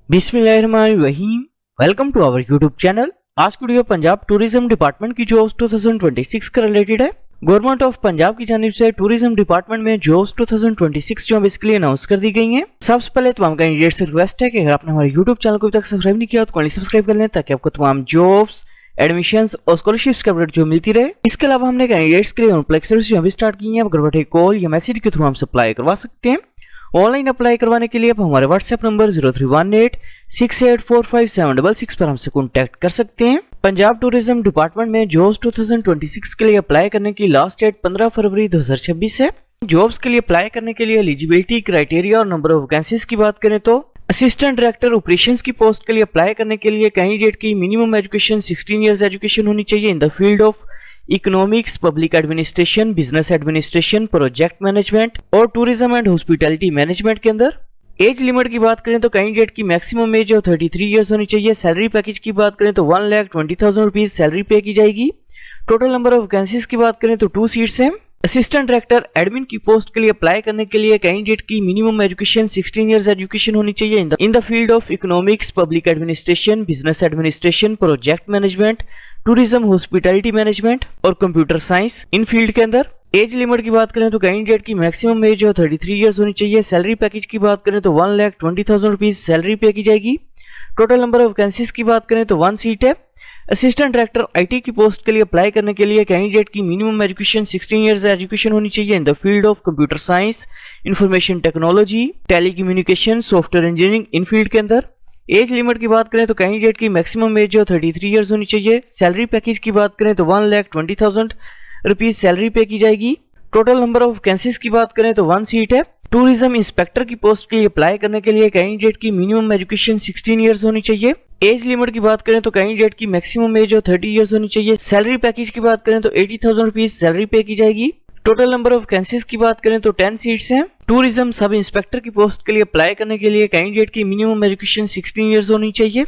बिस्मिल्लाहिर्रहमानिर्रहीम। Welcome to our YouTube channel. आज की वीडियो पंजाब टूरिज्म डिपार्टमेंट की जॉब्स 2026 का रिलेटेड है। गवर्नमेंट ऑफ पंजाब की जानिब से टूरिज्म डिपार्टमेंट में जॉब्स 2026 जॉब इसके लिए अनाउंस कर दी गई हैं। सबसे पहले तमाम कैंडिडेट से रिक्वेस्ट है कि अगर आपने हमारे यूट्यूब चैनल को अभी तक सब्सक्राइब नहीं किया तो काइंडली सब्सक्राइब कर लें ताकि आपको तमाम जॉब्स, एडमिशंस और स्कॉलरशिप्स का अपडेट जो मिलती रहे। इसके अलावा हमने कैंडिडेट्स के लिए ऑनलाइन भी स्टार्ट की है। घर बैठे कॉल या मैसेज के थ्रू हम अप्लाई करवा सकते हैं। ऑनलाइन अप्लाई करवाने के लिए आप हमारे व्हाट्सएप नंबर 0318684576 पर हमसे कॉन्टैक्ट कर सकते हैं। पंजाब टूरिज्म डिपार्टमेंट में जॉब्स 2026 के लिए अप्लाई करने की लास्ट डेट 15 फरवरी 2026 है। जॉब्स के लिए अप्लाई करने के लिए एलिजिबिलिटी क्राइटेरिया और नंबर ऑफ वैकेंसीज की बात करें तो असिस्टेंट डायरेक्टर ऑपरेशंस की पोस्ट के लिए अप्लाई करने के लिए कैंडिडेट की मिनिमम एजुकेशन 16 इयर्स एजुकेशन होनी चाहिए in the field of economics, public administration, business administration, project management और टूरिज्म एंड हॉस्पिटैलिटी मैनेजमेंट के अंदर। एज लिमिट की बात करें तो कैंडिडेट की मैक्सिमम एज 33 इयर्स होनी चाहिए। सैलरी पैकेज की बात करें तो 1,20,000 रुपीज सैलरी पे की जाएगी। टोटल नंबर ऑफ वैकेंसीज की बात करें तो 2 सीट्स हैं। असिस्टेंट डायरेक्टर एडमिन की पोस्ट के लिए अप्लाई करने के लिए कैंडिडेट की मिनिमम एजुकेशन 16 इयर्स एजुकेशन होनी चाहिए in the field of economics, public administration, business administration, project management, tourism, hospitality management और कंप्यूटर साइंस इन फील्ड के अंदर। एज लिमिट की बात करें तो कैंडिडेट की मैक्सिमम एज 33 इयर्स होनी चाहिए। सैलरी पैकेज की बात करें तो 1,20,000 रुपीज सैलरी पे की जाएगी। टोटल नंबर ऑफ वैकेंसीज की बात करें तो 1 सीट है। असिस्टेंट डायरेक्टर आईटी की पोस्ट के लिए अप्लाई करने के लिए कैंडिडेट की मिनिमम एजुकेशन 16 इयर्स एजुकेशन होनी चाहिए in the field of computer science, information technology, telecommunication, software engineering in field के अंदर। एज लिमिट की बात करें तो कैंडिडेट की मैक्सिमम एज 33 इयर्स होनी चाहिए। सैलरी पैकेज की बात करें तो 1,20,000 रुपीज सैलरी पे की जाएगी। टोटल नंबर ऑफ वैकेंसीज की बात करें तो 1 सीट है। टूरिज्म इंस्पेक्टर की पोस्ट के लिए अप्लाई करने के लिए कैंडिडेट की मिनिमम एजुकेशन 16 इयर्स होनी चाहिए। एज लिमिट की बात करें तो कैंडिडेट की मैक्सिमम एज 30 इयर्स होनी चाहिए। सैलरी पैकेज की बात करें तो 80,000 रुपीज सैलरी पे की जाएगी। टोटल नंबर ऑफ वैकेंसीज की बात करें तो 10 सीट्स हैं। टूरिज्म सब इंस्पेक्टर की पोस्ट के लिए अप्लाई करने के लिए कैंडिडेट की मिनिमम एजुकेशन 16 इयर्स होनी चाहिए।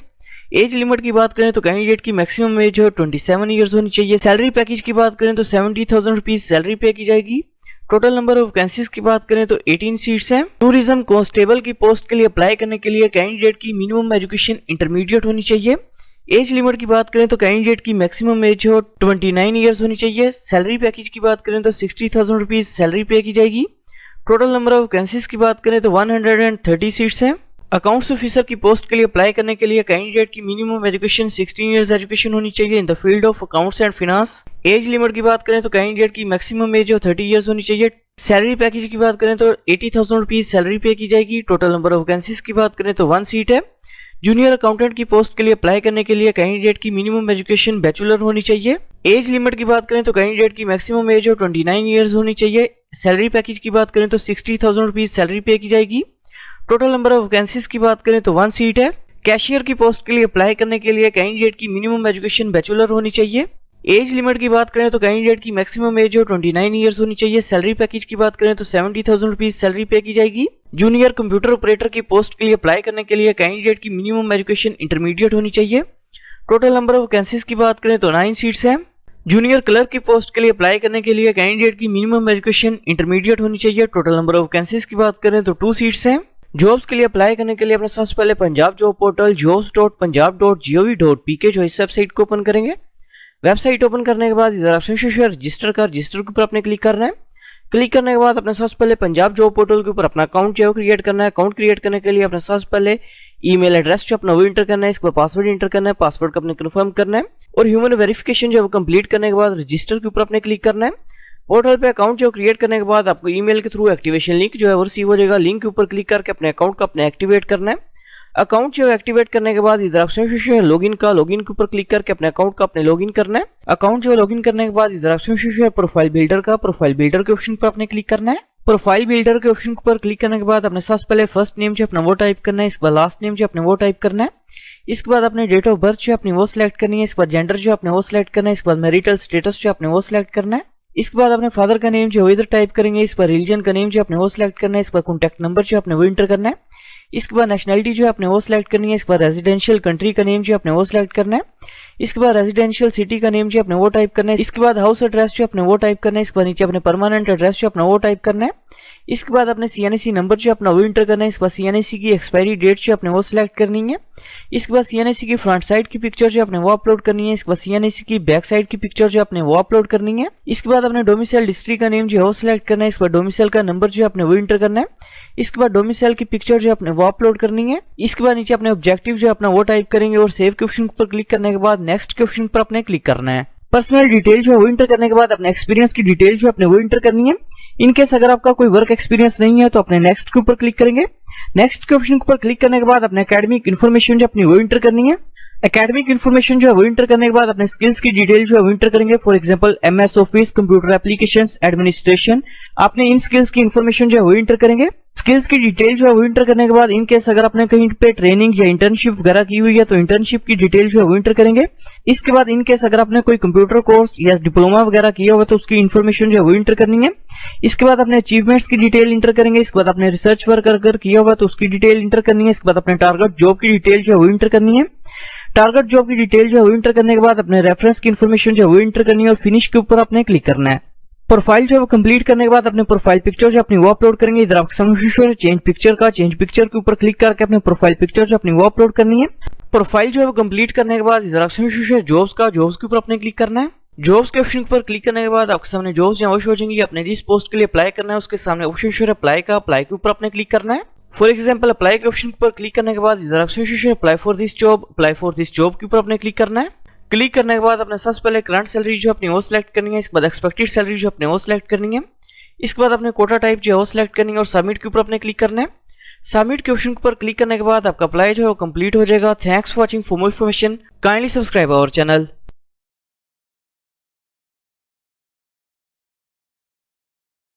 एज लिमिट की बात करें तो कैंडिडेट की मैक्सिमम एज 27 इयर्स होनी चाहिए। सैलरी पैकेज की बात करें तो 70,000 रुपीज सैलरी पे की जाएगी। टोटल नंबर ऑफ वैकेंसीज की बात करें तो 18 सीट्स हैं। टूरिज्म कांस्टेबल की पोस्ट के लिए अप्लाई करने के लिए कैंडिडेट की मिनिमम एजुकेशन इंटरमीडिएट होनी चाहिए। एज लिमिट की बात करें तो कैंडिडेट की मैक्सिमम एज 29 इयर्स होनी चाहिए। सैलरी पैकेज की बात करें तो 60,000 रुपीज सैलरी पे की जाएगी। टोटल नंबर ऑफ वैकेंसीज की बात करें तो 130 सीट्स हैं। अकाउंट्स ऑफिसर की पोस्ट के लिए अप्लाई करने के लिए कैंडिडेट की मिनिमम एजुकेशन 16 इयर्स एजुकेशन होनी चाहिए in the field of accounts and finance. Age limit की बात करें तो कैंडिडेट की मैक्सिमम एज 30 इयर्स होनी चाहिए। सैलरी पैकेज की बात करें तो 80,000 रुपीज सैलरी पे की जाएगी। टोटल नंबर ऑफ वैकेंसीज की बात करें तो 1 सीट है। जूनियर अकाउंटेंट की पोस्ट के लिए अप्लाई करने के लिए कैंडिडेट की मिनिमम एजुकेशन बैचलर होनी चाहिए। एज लिमिट की बात करें तो कैंडिडेट की मैक्सिमम एज 29 इयर्स होनी चाहिए। सैलरी पैकेज की बात करें तो 60,000 रुपीज सैलरी पे की जाएगी। टोटल नंबर ऑफ वैकेंसीज की बात करें तो 1 सीट है। कैशियर की पोस्ट के लिए अप्लाई करने के लिए कैंडिडेट की मिनिमम एजुकेशन बैचलर होनी चाहिए। एज लिमिट की बात करें तो कैंडिडेट की मैक्सिमम एज 29 इयर्स होनी चाहिए। सैलरी पैकेज की बात करें तो 70,000 रुपीज सैलरी पे की जाएगी। जूनियर कंप्यूटर ऑपरेटर की पोस्ट के लिए अप्लाई करने के लिए कैंडिडेट की मिनिमम एजुकेशन इंटरमीडिएट होनी चाहिए। टोटल नंबर ऑफ वैकेंसीज की बात करें तो 9 सीट्स हैं। जूनियर क्लर्क की पोस्ट के लिए अप्लाई करने के लिए कैंडिडेट की मिनिमम एजुकेशन इंटरमीडिएट होनी चाहिए। टोटल नंबर ऑफ वैकेंसीज की बात करें तो 2 सीट्स हैं। जॉब्स के लिए अप्लाई करने के लिए अपने सबसे पहले पंजाब जॉब पोर्टल jobs.punjab.gov.pk जो इस वेबसाइट को ओपन करेंगे। वेबसाइट ओपन करने के बाद इधर ऑप्शन शो रजिस्टर के ऊपर आपने क्लिक करना है। क्लिक करने के बाद अपने सबसे पहले पंजाब जॉब पोर्टल के ऊपर अपना अकाउंट जो है क्रिएट करना है। अकाउंट क्रिएट करने के लिए अपने सबसे पहले ईमेल एड्रेस जो अपना वो इंटर करना है। इसके बाद पासवर्ड इंटर करना है। पासवर्ड को अपने कन्फर्म करना है और ह्यूमन वेरिफिकेशन जो है कंप्लीट करने के बाद रजिस्टर के ऊपर अपने क्लिक करना है। पोर्टल पे अकाउंट जो क्रिएट करने के बाद आपको ईमेल के थ्रू एक्टिवेशन लिंक जो है वो रिसीव हो जाएगा। लिंक के ऊपर क्लिक करके अपने अकाउंट को अपने एक्टिवेट करना है। अकाउंट जो एक्टिवेट करने के बाद इधर ऑप्शन है लॉगिन के ऊपर क्लिक करके अपने अकाउंट का अपने लॉगिन करना है। अकाउंट जो लॉगिन करने के बाद इधर ऑप्शन है प्रोफाइल बिल्डर के ऑप्शन पर आपने क्लिक करना है। प्रोफाइल बिल्डर के ऑप्शन पर क्लिक करने के बाद अपने सबसे पहले फर्स्ट नेम जो अपना वो टाइप करना है। इसके बाद लास्ट नेम जो अपने वो टाइप करना है। इसके बाद अपने डेट ऑफ बर्थ जो अपनी वो सिलेक्ट करनी है। इसके बाद जेंडर जो अपने वो सिलेक्ट करना है। इसके बाद मैरिटल स्टेटस जो अपने वो सिलेक्ट करना है। इसके बाद अपने फादर का नेम जो इधर टाइप करेंगे। इस पर रिलीजन का नेम जो अपने वो सिलेक्ट करना है। इस पर कॉन्टैक्ट नंबर जो अपने वो इंटर करना है। इसके बाद नेशनलिटी जो अपने वो सिलेक्ट करनी है। इसके बाद रेजिडेंशियल कंट्री का नेम जो अपने वो सिलेक्ट करना है। इसके बाद रेजिडेंशियल सिटी का नेम जो अपने वो टाइप करना है। इसके बाद हाउस एड्रेस जो अपने वो टाइप करना है। इसके बाद नीचे अपने परमानेंट एड्रेस जो अपना वो टाइप करना है। इसके बाद अपने CNSE नंबर जो अपना वो इंटर करना है। इसके बाद CNSE की एक्सपायरी डेट जो अपने वो सिलेक्ट करनी है। इसके बाद CNSE की फ्रंट साइड की पिक्चर जो अपने वो अपलोड करनी है। इसके बाद CNSE की बैक साइड की पिक्चर जो अपने वो अपलोड करनी है। इसके बाद अपने डोमिसाइल डिस्ट्रिक्ट का नेम जो है वो सिलेक्ट करना है। इसके बाद डोमिसाइल का नंबर जो अपने वो इंटर करना है। इसके बाद डोमिसाइल की पिक्चर जो अपने वो अपलोड करनी है। इसके बाद नीचे अपने ऑब्जेक्टिव जो अपना वो टाइप करेंगे और सेव के ऑप्शन पर क्लिक करने के बाद नेक्स्ट के ऑप्शन पर अपने क्लिक करना है। पर्सनल डिटेल जो है वो इंटर करने के बाद अपने एक्सपीरियंस की डिटेल जो अपने वो इंटर करनी है। इनकेस अगर आपका कोई वर्क एक्सपीरियंस नहीं है तो अपने नेक्स्ट के ऊपर क्लिक करेंगे। नेक्स्ट के ऑप्शन पर क्लिक करने के बाद अपने एकेडमिक इन्फॉर्मेशन जो अपनी वो इंटर करनी है। एकेडमिक इन्फॉर्मेशन जो है वो इंटर करने के बाद अपने स्किल्स की डिटेल जो है वो इंटर करेंगे। For example MS office, computer applications, administration, आपने इन स्किल्स की इन्फॉर्मेशन जो है वो इंटर करेंगे। स्किल्स की डिटेल जो है वो इंटर करने के बाद इनकेस अगर आपने कहीं पे ट्रेनिंग या इंटर्नशिप वगैरह की हुई है तो इंटर्नशिप की डिटेल जो है वो इंटर करेंगे। इसके बाद इनकेस अगर आपने कोई कंप्यूटर कोर्स या डिप्लोमा वगैरह किया हुआ तो उसकी इन्फॉर्मेशन जो है वो इंटर करनी है। इसके बाद अपने अचीवमेंट्स की डिटेल इंटर करेंगे। इसके बाद अपने रिसर्च वर्क अगर किया हुआ तो उसकी डिटेल इंटर करनी है। इसके बाद अपने टारगेट जॉब की डिटेल जो है वो इंटर करनी है। टारगेट जॉब की डिटेल जो है वो इंटर करने के बाद अपने रेफरेंस की इन्फॉर्मेशन जो है वो इंटर करनी है और फिनिश के ऊपर अपने क्लिक करना है। प्रोफाइल जो है वो कंप्लीट करने के बाद अपने प्रोफाइल पिक्चर जो अपनी वो अपलोड करेंगे। इधर आपको समझ चेंज पिक्चर के ऊपर क्लिक करके अपने प्रोफाइल पिक्चर जो अपनी वो अपलोड करनी है। प्रोफाइल जो है वो कंप्लीट करने के बाद इधर आपको समझ जॉब्स के ऊपर अपने क्लिक करना है। जॉब्स के ऑप्शन पर क्लिक करने के बाद आपके सामने जॉब्स यहाँ शो हो जाएंगी। अपने जिस पोस्ट के लिए अप्लाई करना है उसके सामने ऑप्शन शो है अप्लाई के ऊपर अपने क्लिक करना है। फॉर एग्जांपल अप्लाई के ऑप्शन पर क्लिक करने के बाद इधर ऑप्शन शो है अप्लाई फॉर दिस जॉब के ऊपर अपने क्लिक करना है। क्लिक करने के बाद अपने सबसे पहले करंट सैलरी जो अपनी वो सिलेक्ट करनी है। इसके बाद एक्सपेक्टेड सैलरी जो अपने वो सिलेक्ट करनी है। इसके बाद अपने कोटा टाइप जो है वो सिलेक्ट करनी है और सबमिट के ऊपर अपने क्लिक करना है। सबमिट के ऑप्शन पर क्लिक करने के बाद आपका अप्लाई जो है वो कंप्लीट हो जाएगा। Thanks for watching. For more information kindly subscribe our channel.